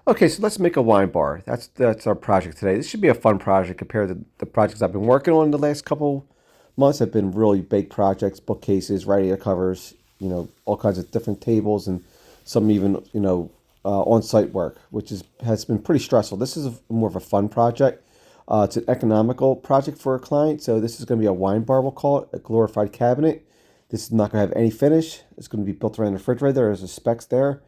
Okay, so let's make a wine bar. That's our project today. This should be a fun project compared to the projects I've been working on the last couple months. Have been really big projects, bookcases, radiator covers, all kinds of different tables and some even, on-site work, which has been pretty stressful. This is more of a fun project. It's an economical project for a client. So this is going to be a wine bar, we'll call it, a glorified cabinet. This is not going to have any finish. It's going to be built around the refrigerator. There's the specs there.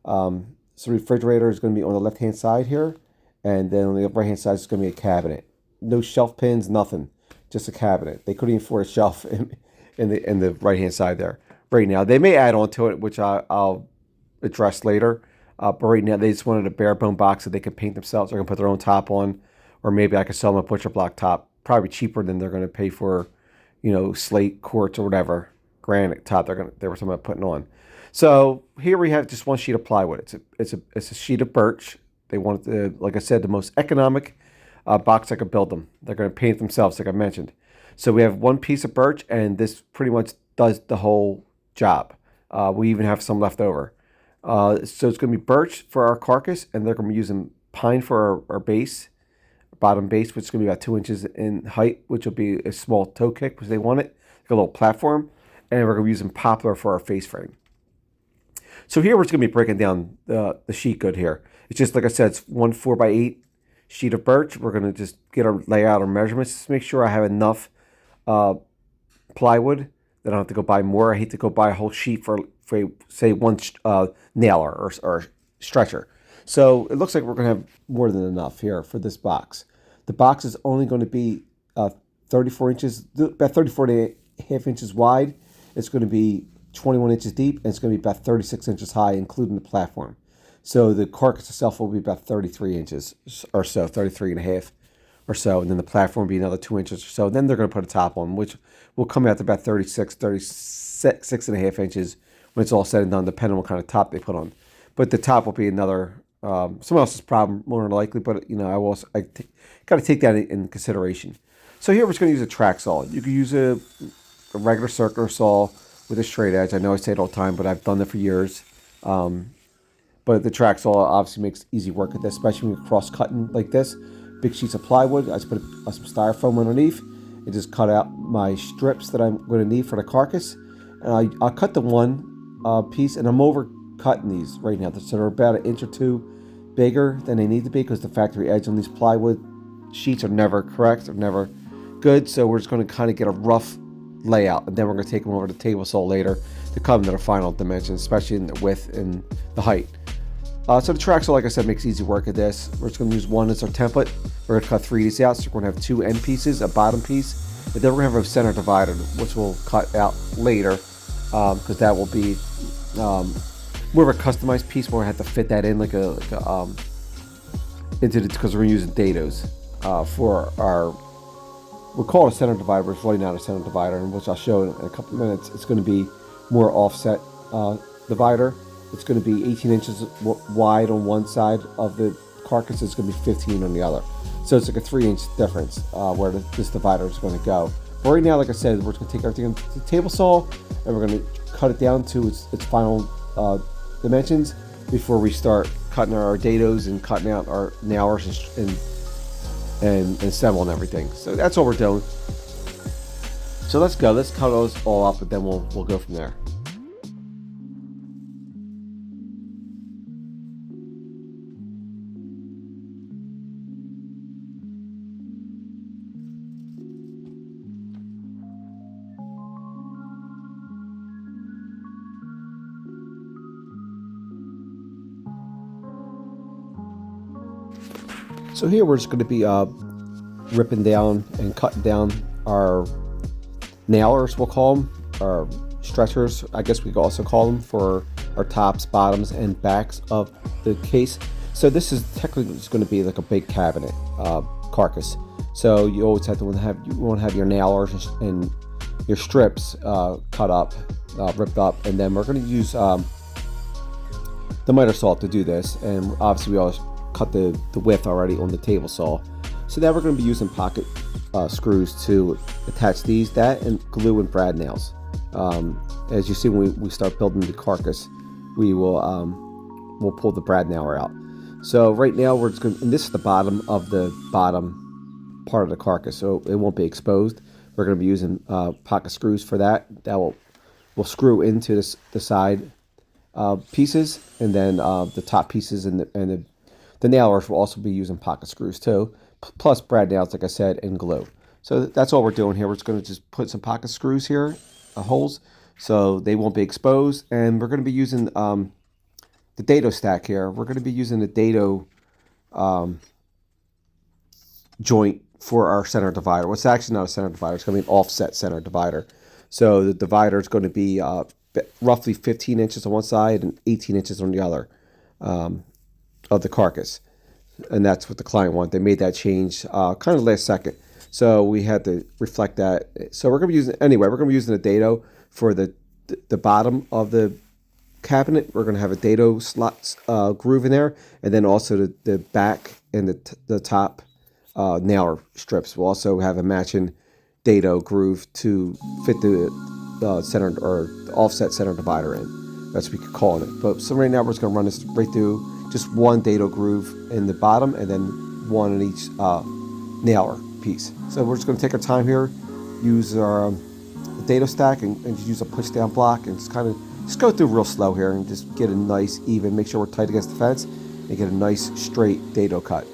So the refrigerator is going to be on the left-hand side here, and then on the right-hand side is going to be a cabinet. No shelf pins, nothing, just a cabinet. They couldn't even afford a shelf in the right-hand side there. Right now, they may add on to it, which I'll address later. But right now, they just wanted a bare bone box that they could paint themselves. They're going to put their own top on, or maybe I could sell them a butcher block top, probably cheaper than they're going to pay for, slate, quartz, or whatever granite top they were talking about putting on. So here we have just one sheet of plywood. It's a sheet of birch. They want like I said, the most economic box I could build them. They're going to paint it themselves, like I mentioned. So we have one piece of birch, and this pretty much does the whole job. We even have some left over. So it's going to be birch for our carcass, and they're going to be using pine for our base, bottom base, which is going to be about 2 inches in height, which will be a small toe kick because they want it, like a little platform. And we're going to be using poplar for our face frame. So here we're just going to be breaking down the sheet good here. It's just like I said, it's one 4x8 sheet of birch. We're going to just get our layout or measurements. Just make sure I have enough plywood that I don't have to go buy more. I hate to go buy a whole sheet for say one nailer or stretcher. So it looks like we're going to have more than enough here for this box. The box is only going to be 34 inches, about 34 and a half inches wide. It's going to be 21 inches deep, and it's going to be about 36 inches high, including the platform. So the carcass itself will be about 33 inches or so, 33 and a half or so, and then the platform will be another 2 inches or so. Then they're going to put a top on, which will come out to about 36 and a half inches when it's all said and done, depending on what kind of top they put on. But the top will be another, someone else's problem, more than likely, but I got to take that in consideration. So here we're just going to use a track saw. You can use a regular circular saw with a straight edge. I know I say it all the time, but I've done that for years. But the track saw obviously makes easy work with this, especially when you're cross-cutting like this. Big sheets of plywood. I just put some styrofoam underneath and just cut out my strips that I'm going to need for the carcass. And I'll cut the one piece, and I'm over cutting these right now. So they're about an inch or two bigger than they need to be because the factory edge on these plywood sheets are never correct. They're never good. So we're just going to kind of get a rough layout, and then we're going to take them over to the table saw later to come to the final dimensions, especially in the width and the height. So the track saw, like I said, makes easy work of this. We're just going to use one as our template. We're going to cut 3 of these out, so we're going to have 2 end pieces, a bottom piece, and then we're going to have a center divider, which we'll cut out later because that will be more of a customized piece where I have to fit that in because we're using dados for our. We'll call it a center divider, but it's really not a center divider, which I'll show in a couple of minutes. It's going to be more offset divider. It's going to be 18 inches wide on one side of the carcass. It's going to be 15 on the other. So it's like a 3-inch difference where this divider is going to go. But right now, like I said, we're just going to take everything to the table saw, and we're going to cut it down to its final dimensions before we start cutting our dados and cutting out our nailers and assemble and everything. So that's all we're doing. So let's go. Let's cut those all up, and then we'll go from there. So here we're just going to be ripping down and cutting down our nailers, we'll call them, or stretchers, I guess we could also call them, for our tops, bottoms, and backs of the case. So this is technically just going to be like a big cabinet carcass. So you always have to want to have your nailers and your strips cut up, ripped up, and then we're going to use the miter saw to do this. And obviously we always cut the width already on the table saw. So now we're going to be using pocket screws to attach that and glue and brad nails. As you see, when we start building the carcass, we'll pull the brad nailer out. So right now we're just going, and this is the bottom of the bottom part of the carcass, so it won't be exposed. We're going to be using pocket screws for that. That will screw into the side pieces, and then the top pieces the nailers will also be using pocket screws too, plus brad nails, like I said, and glue. So that's all we're doing here. We're just going to just put some pocket screws here, holes, so they won't be exposed, and we're going to be using the dado stack here. We're going to be using the dado joint for our center divider. Well, it's actually not a center divider. It's going to be an offset center divider. So the divider is going to be roughly 15 inches on one side and 18 inches on the other of the carcass. And that's what the client wanted. They made that change kind of last second. So we had to reflect that. So we're going to be using, anyway, we're going to be using a dado for the bottom of the cabinet. We're going to have a dado slot groove in there, and then also the back and the top nailer strips will also have a matching dado groove to fit the center or the offset center divider in. That's what we could call it. But so right now we're just going to run this right through, just one dado groove in the bottom and then one in each nailer piece. So we're just going to take our time here, use our dado stack and just use a push down block and just go through real slow here and just get a nice even, make sure we're tight against the fence and get a nice straight dado cut.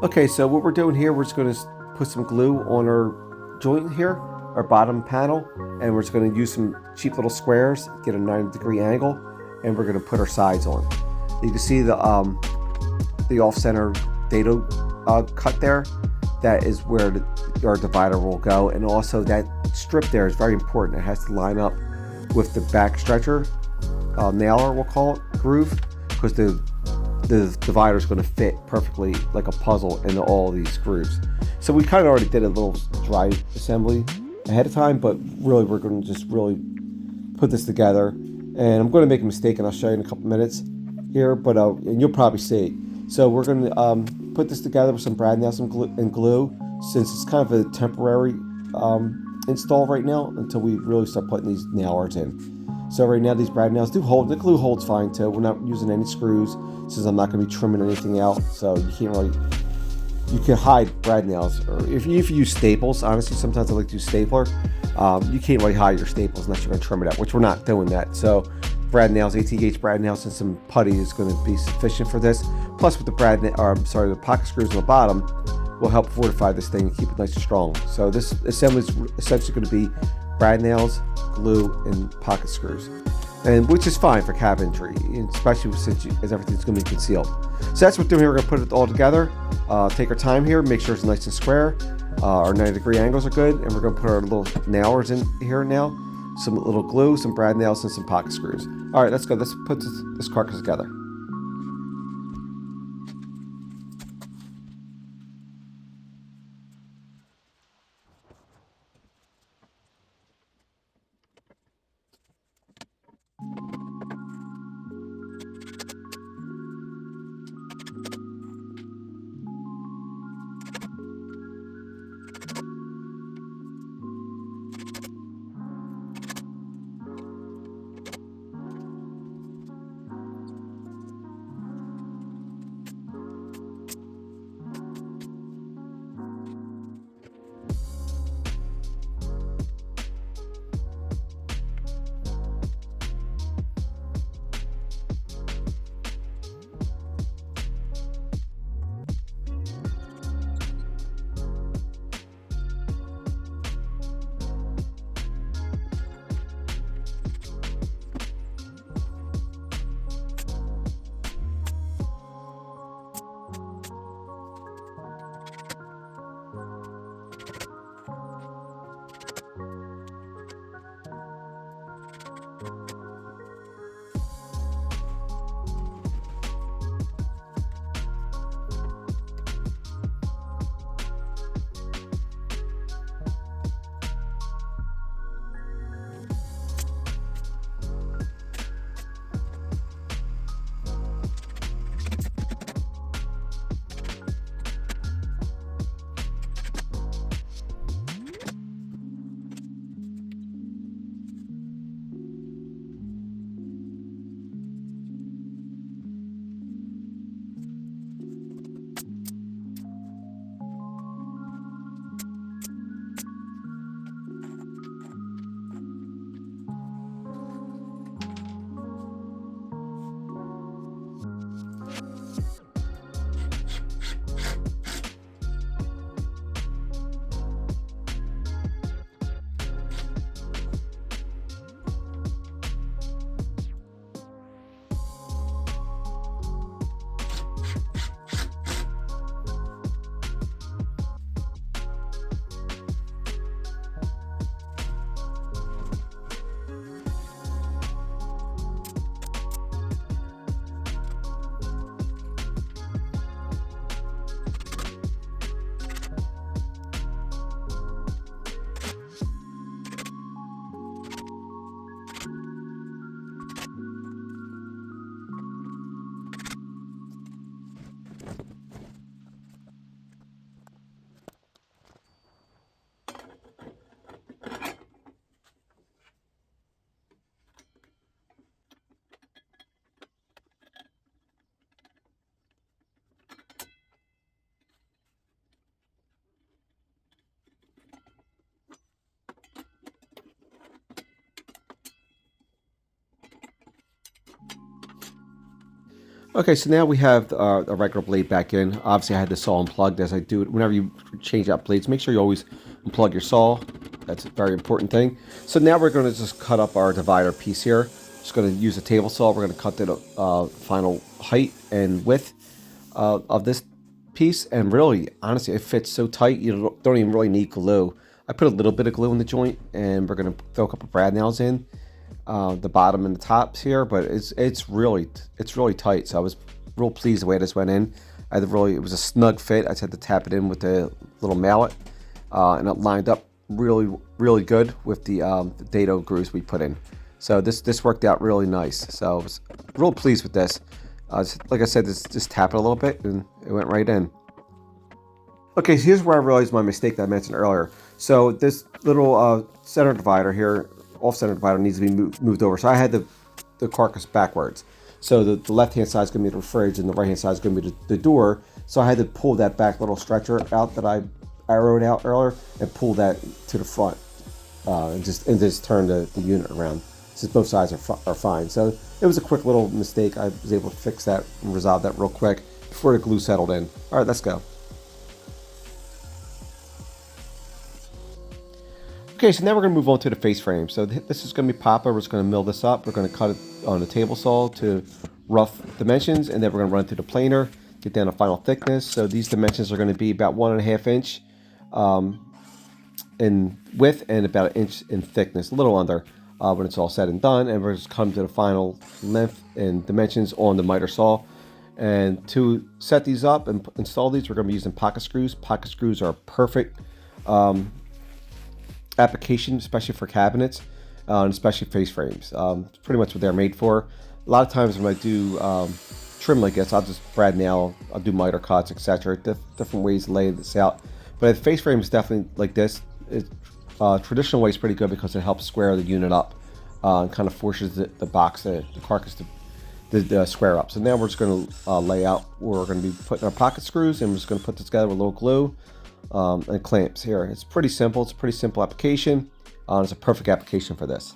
Okay, so what we're doing here, we're just going to put some glue on our joint here, our bottom panel, and we're just going to use some cheap little squares, get a 90-degree angle, and we're going to put our sides on. You can see the off-center dado cut there. That is where our divider will go, and also that strip there is very important. It has to line up with the back stretcher, nailer we'll call it, groove, because the divider is going to fit perfectly like a puzzle into all these grooves. So we kind of already did a little dry assembly ahead of time, but really we're going to just really put this together. And I'm going to make a mistake, and I'll show you in a couple minutes here, but and you'll probably see it. So we're going to put this together with some brad nails and glue, since it's kind of a temporary install right now until we really start putting these nailers in. So right now these brad nails do hold. The glue holds fine too. We're not using any screws since I'm not going to be trimming anything out. So you can't really, you can hide brad nails. Or if you use staples, honestly, sometimes I like to use stapler. You can't really hide your staples unless you're going to trim it out, which we're not doing that. So brad nails, ATH brad nails, and some putty is going to be sufficient for this. Plus with the the pocket screws on the bottom will help fortify this thing and keep it nice and strong. So this assembly is essentially going to be brad nails, glue, and pocket screws, and which is fine for cabinetry, especially as everything's going to be concealed. So that's what we're doing here. We're going to put it all together, take our time here, make sure it's nice and square. Our 90-degree angles are good, and we're going to put our little nailers in here now, some little glue, some brad nails, and some pocket screws. All right, let's go. Let's put this carcass together. Okay, so now we have a regular blade back in. Obviously, I had the saw unplugged as I do it. Whenever you change out blades, make sure you always unplug your saw. That's a very important thing. So now we're going to just cut up our divider piece here. Just going to use a table saw. We're going to cut the final height and width of this piece. And really, honestly, it fits so tight, you don't even really need glue. I put a little bit of glue in the joint, and we're going to throw a couple brad nails in. The bottom and the tops here, but it's really tight. So I was real pleased the way this went in. It was a snug fit. I just had to tap it in with the little mallet, and it lined up really good with the dado grooves we put in. So this worked out really nice. So I was real pleased with this. Like I said, just tap it a little bit and it went right in. Okay, so here's where I realized my mistake that I mentioned earlier. So this little center divider here, off-center divider, needs to be moved over. So I had the carcass backwards. So the left-hand side is going to be the fridge and the right-hand side is going to be the door. So I had to pull that back little stretcher out that I arrowed out earlier and pull that to the front and just turn the unit around. Since both sides are fine. So it was a quick little mistake. I was able to fix that and resolve that real quick before the glue settled in. All right, let's go. Okay, so now we're going to move on to the face frame. So this is going to be poplar. We're just going to mill this up. We're going to cut it on the table saw to rough dimensions, and then we're going to run it through the planer, get down to final thickness. So these dimensions are going to be about 1.5 inch in width and about 1 inch in thickness, a little under when it's all said and done. And we're just come to the final length and dimensions on the miter saw. And to set these up and install these, we're going to be using pocket screws. Pocket screws are perfect application, especially for cabinets and especially face frames. It's pretty much what they're made for. A lot of times when I do trim like this, I'll just brad nail, I'll do miter cuts, etc. Different ways to lay this out. But a face frame is definitely like this. Traditional way is pretty good because it helps square the unit up and kind of forces the box, the carcass to square up. So now we're just going to lay out where we're going to be putting our pocket screws, and we're just going to put this together with a little glue and clamps here. It's pretty simple. It's a pretty simple application. It's a perfect application for this.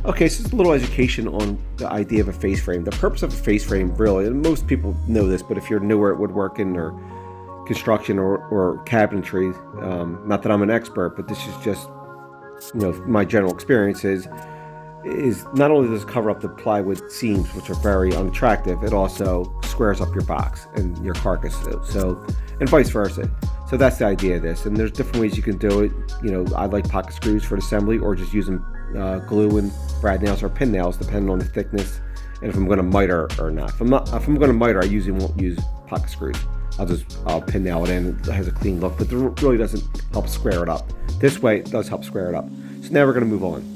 Okay, so it's a little education on the idea of a face frame. The purpose of a face frame, really, and most people know this, but if you're newer at woodworking or construction or cabinetry, not that I'm an expert, but this is just, my general experience is not only does it cover up the plywood seams, which are very unattractive, it also squares up your box and your carcass, and vice versa. So that's the idea of this, and there's different ways you can do it. I like pocket screws for assembly, or just using glue and brad nails or pin nails, depending on the thickness and if I'm going to miter or not. If I'm going to miter, I usually won't use pocket screws. I'll pin nail it in. It has a clean look, but it really doesn't help square it up. This way, it does help square it up. So now we're going to move on.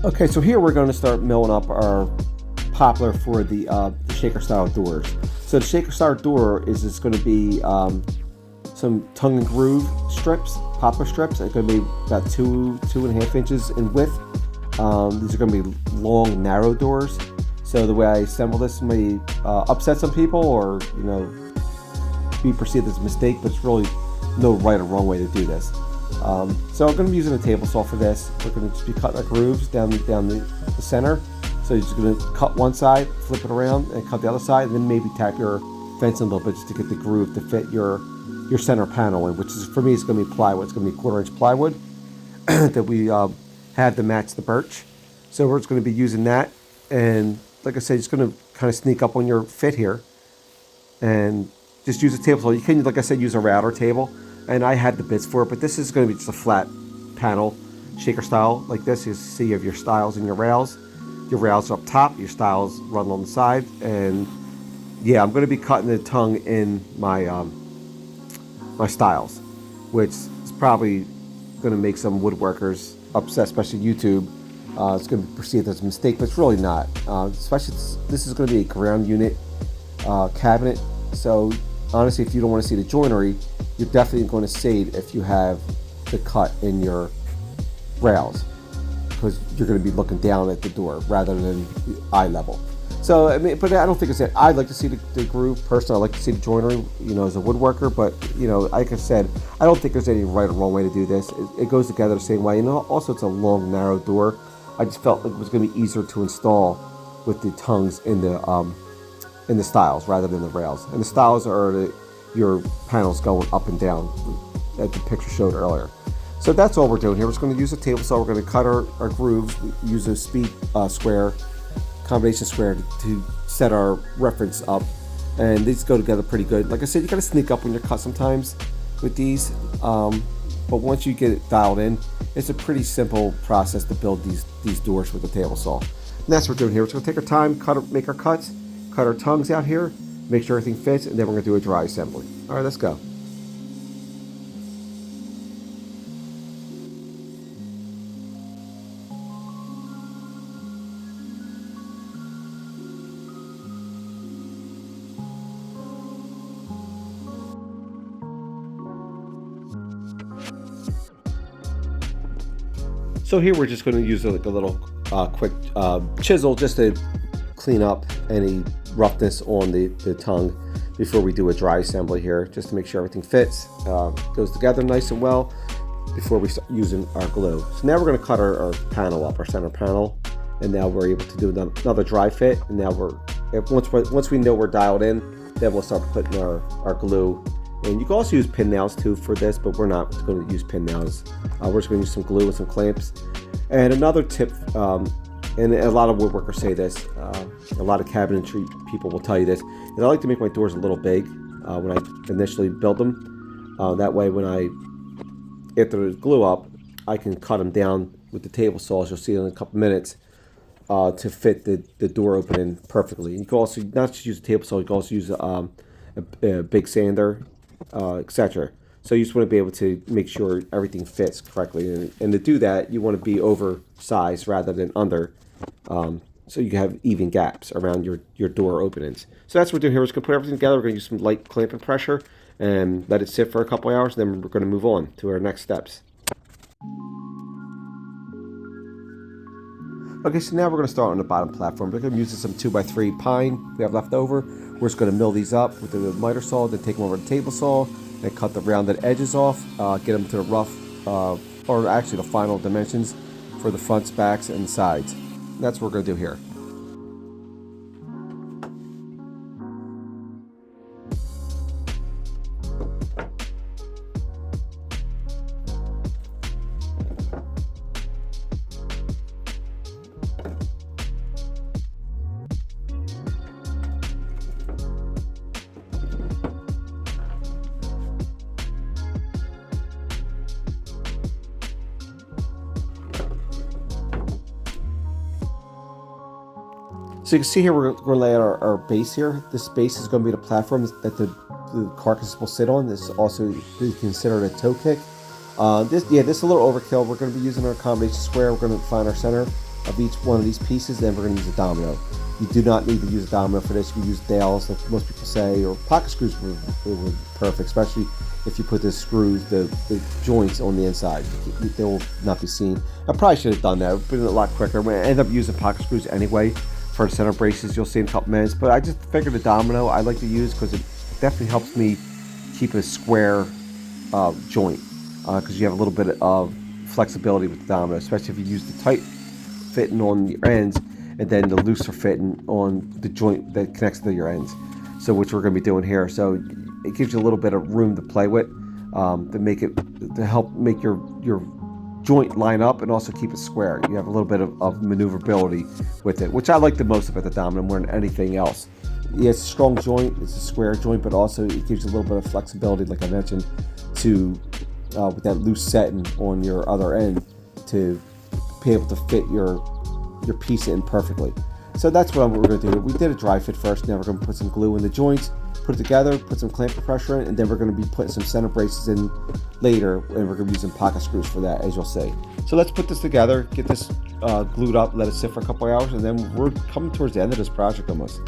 Okay, so here we're going to start milling up our poplar for the shaker style doors. So the shaker style door is just going to be some tongue and groove strips, poplar strips. It's going to be about 2.5 inches in width. These are going to be long, narrow doors. So the way I assemble this may upset some people, or be perceived as a mistake, but it's really no right or wrong way to do this. So we're going to be using a table saw for this. We're going to just be cutting our grooves down the center. So you're just going to cut one side, flip it around, and cut the other side, and then maybe tap your fence a little bit just to get the groove to fit your center panel in, which is, for me, it's going to be plywood. It's going to be 1/4 inch plywood that we have to match the birch. So we're just going to be using that, and like I said, just going to kind of sneak up on your fit here, and just use a table saw. You can, like I said, use a router table, and I had the bits for it, but this is going to be just a flat panel, shaker style like this. You see you have your stiles and your rails. Your rails are up top, your stiles run on the side, and yeah, I'm going to be cutting the tongue in my my stiles, which is probably going to make some woodworkers upset, especially YouTube. It's going to be perceived as a mistake, but it's really not. Especially this is going to be a ground unit cabinet, so honestly, if you don't want to see the joinery, you're definitely going to save if you have the cut in your rails, because you're going to be looking down at the door rather than eye level. So I mean, but I don't think it's that. I'd like to see the groove. Personally, I like to see the joinery, as a woodworker. But like I said, I don't think there's any right or wrong way to do this. It goes together the same way. And also, it's a long, narrow door. I just felt like it was going to be easier to install with the tongues in the stiles rather than the rails. And the stiles are your panels going up and down, that the picture showed earlier. So that's all we're doing here. We're just going to use a table saw. We're going to cut our grooves. We use a speed square, combination square to set our reference up. And these go together pretty good. Like I said, you got to sneak up when you're cut sometimes with these. But once you get it dialed in, it's a pretty simple process to build these doors with the table saw. And that's what we're doing here. We're just going to take our time, make our cuts, cut our tongues out here, make sure everything fits, and then we're going to do a dry assembly. All right, let's go. So here we're just going to use like a little quick chisel just to clean up any roughness on the tongue before we do a dry assembly here, just to make sure everything fits, goes together nice and well before we start using our glue. So now we're going to cut our panel up, our center panel, and now we're able to do another dry fit. And now once we know we're dialed in, then we'll start putting our glue. And you can also use pin nails too for this, but we're not going to use pin nails. We're just going to use some glue and some clamps. And another tip, and a lot of woodworkers say this, a lot of cabinetry people will tell you this, is I like to make my doors a little big when I initially build them. That way after the glue up, I can cut them down with the table saw, as you'll see in a couple minutes, to fit the door opening perfectly. And you can also not just use a table saw, you can also use a big sander, etc. So you just want to be able to make sure everything fits correctly, and to do that, you want to be oversized rather than under, so you can have even gaps around your door openings. So that's what we're doing here. We're just going to put everything together. We're going to use some light clamping pressure and let it sit for a couple hours, and then we're going to move on to our next steps. Okay, so now we're going to start on the bottom platform. We're going to be using some 2x3 pine we have left over. We're just going to mill these up with the miter saw, then take them over to the table saw, and cut the rounded edges off, get them to the rough, or actually the final dimensions for the fronts, backs, and sides. And that's what we're going to do here. So you can see here we're going to lay out our base here. This base is going to be the platform that the carcass will sit on. This is also considered a toe kick. This is a little overkill. We're going to be using our combination square. We're going to find our center of each one of these pieces. Then we're going to use a domino. You do not need to use a domino for this. You use dowels, like most people say, or pocket screws would be perfect, especially if you put the screws, the joints on the inside. They will not be seen. I probably should have done that. It would have been a lot quicker. I end up using pocket screws anyway for the center braces. You'll see in a couple minutes, but I just figured a domino I like to use because it definitely helps me keep a square joint, because you have a little bit of flexibility with the domino, especially if you use the tight fitting on your ends and then the looser fitting on the joint that connects to your ends. So which we're going to be doing here. So it gives you a little bit of room to play with, to help make your joint line up and also keep it square. You have a little bit of maneuverability with it, which I like the most about the domino more than anything else. Yeah, it's a strong joint, it's a square joint, but also it gives you a little bit of flexibility, like I mentioned, to with that loose setting on your other end to be able to fit your piece in perfectly. So that's what we're going to do. We did a dry fit first. Now we're going to put some glue in the joints, put it together, put some clamper pressure in, and then we're going to be putting some center braces in later, and we're going to be using pocket screws for that, as you'll see. So let's put this together, get this glued up, let it sit for a couple hours, and then we're coming towards the end of this project almost.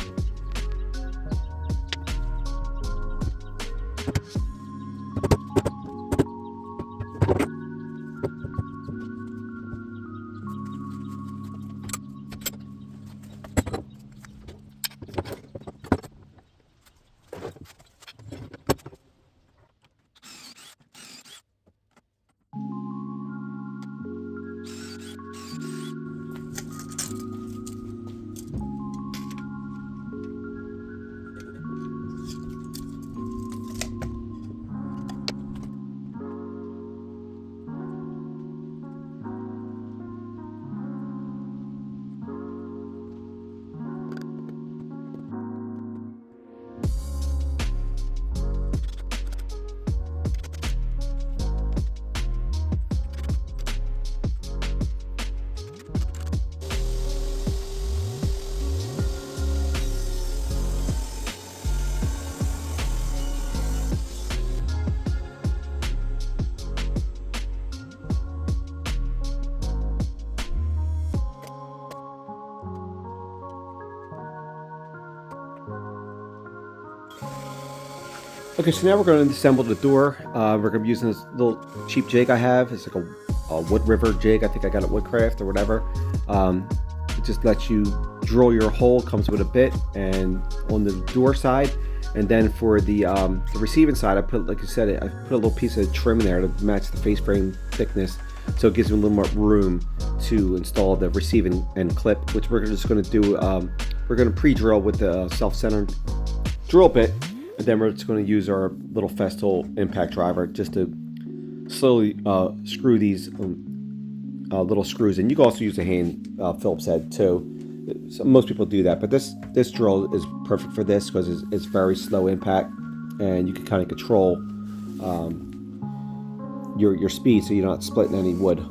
Okay, so now we're going to assemble the door. We're going to be using this little cheap jig I have. It's like a Wood River jig. I think I got it at Woodcraft or whatever. It just lets you drill your hole. Comes with a bit, and on the door side, and then for the receiving side, I put, like I said, I put a little piece of trim in there to match the face frame thickness, so it gives you a little more room to install the receiving end clip, which we're just going to do. We're going to pre-drill with the self-centered drill bit. And then we're just going to use our little Festool impact driver just to slowly screw these little screws in. You can also use a hand Phillips head too. So most people do that, but this drill is perfect for this because it's very slow impact, and you can kind of control your speed so you're not splitting any wood,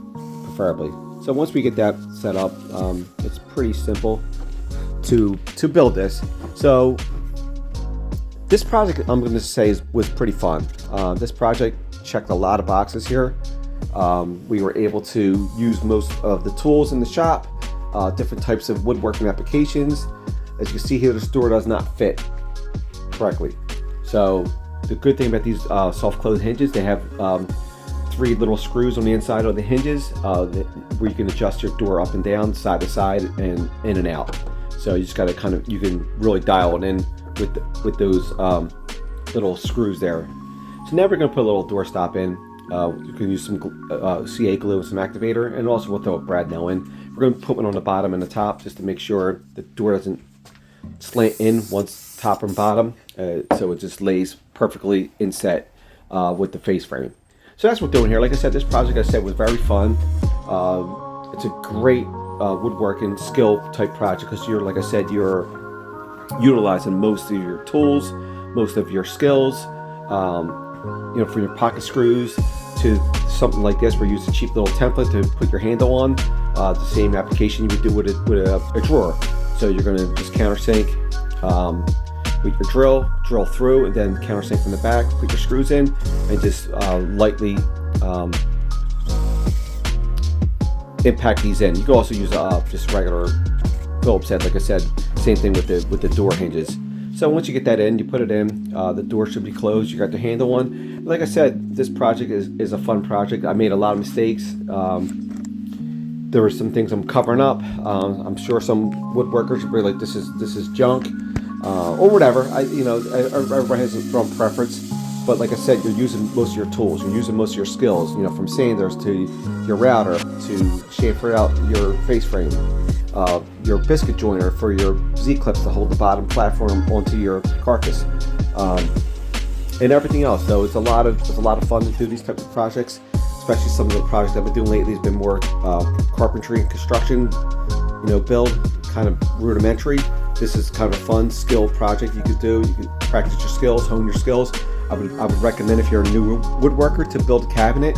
preferably. So once we get that set up, it's pretty simple to build this. So this project, I'm going to say, was pretty fun. This project checked a lot of boxes here. We were able to use most of the tools in the shop, different types of woodworking applications. As you can see here, this door does not fit correctly. So the good thing about these soft close hinges, they have 3 little screws on the inside of the hinges where you can adjust your door up and down, side to side, and in and out. So you just got to you can really dial it in with those little screws there. So now we're going to put a little door stop in. You can use some CA glue and some activator, and also we'll throw a brad nail in. We're going to put one on the bottom and the top just to make sure the door doesn't slant in once top and bottom, so it just lays perfectly inset with the face frame. So that's what we're doing here. Like I said, this project, I said, was very fun. It's a great woodworking skill type project because you're, like I said, you're utilizing most of your tools, most of your skills, from your pocket screws to something like this where you use a cheap little template to put your handle on, the same application you would do with a drawer. So you're going to just countersink with your drill through, and then countersink from the back, put your screws in, and just lightly impact these in. You can also use just regular Phillips head, like I said. Same thing with the door hinges. So once you get that in, you put it in, the door should be closed. You got the handle on. Like I said, this project is a fun project. I made a lot of mistakes. There were some things I'm covering up. I'm sure some woodworkers will be like, this is junk, or whatever. Everybody has their own preference. but like I said, you're using most of your tools. You're using most of your skills. You know, from sanders to your router to chamfer out your face frame, your biscuit joiner for your Z-clips to hold the bottom platform onto your carcass, and everything else. So it's a lot of fun to do these types of projects. Especially some of the projects I've been doing lately has been more carpentry and construction, build, kind of rudimentary. This is kind of a fun skill project you could do. You could practice your skills, hone your skills. I would recommend, if you're a new woodworker, to build a cabinet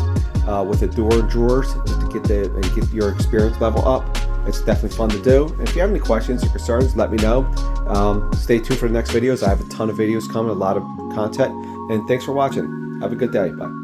with a door and drawers just to get your experience level up. It's definitely fun to do. And if you have any questions or concerns, let me know. Stay tuned for the next videos. I have a ton of videos coming, a lot of content. And thanks for watching. Have a good day. Bye.